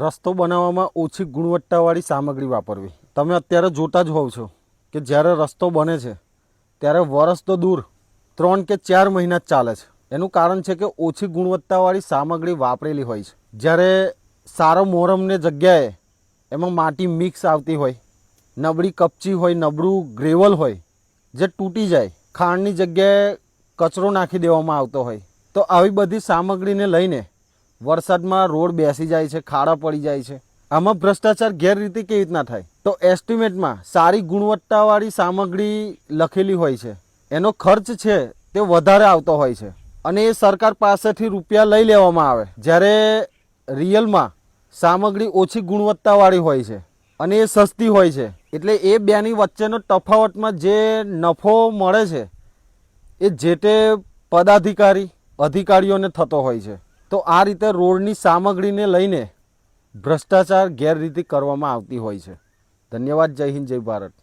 રસ્તો બનાવવામાં ઓછી ગુણવત્તાવાળી સામગ્રી વાપરવી। તમે અત્યારે જોતા જ હોવ છો કે જ્યારે રસ્તો બને છે ત્યારે વરસ તો દૂર 3 કે 4 મહિના જ ચાલે છે। એનું કારણ છે કે ઓછી ગુણવત્તાવાળી સામગ્રી વાપરેલી હોય છે। જ્યારે સારો મોરમને જગ્યાએ એમાં માટી મિક્સ આવતી હોય, નબળી કપચી હોય, નબળું ગ્રેવલ હોય જે તૂટી જાય, ખાણની જગ્યાએ કચરો નાખી દેવામાં આવતો હોય, તો આવી બધી સામગ્રીને લઈને વરસાદમાં રોડ બેસી જાય છે, ખાડા પડી જાય છે। આમાં ભ્રષ્ટાચાર ગેરરીતિ કેવી રીતના થાય? તો એસ્ટિમેટમાં સારી ગુણવત્તાવાળી સામગ્રી લખેલી હોય છે, એનો ખર્ચ છે તે વધારે આવતો હોય છે અને એ સરકાર પાસેથી રૂપિયા લઈ લેવામાં આવે, જ્યારે રિયલમાં સામગ્રી ઓછી ગુણવત્તાવાળી હોય છે અને એ સસ્તી હોય છે। એટલે એ બેની વચ્ચેનો તફાવતમાં જે નફો મળે છે એ જે તે પદાધિકારી અધિકારીઓને થતો હોય છે। તો આ રીતે રોડની સામગ્રીને લઈને ભ્રષ્ટાચાર ગેરરીતિ કરવામાં આવતી હોય છે। ધન્યવાદ। જય હિન્દ, જય ભારત।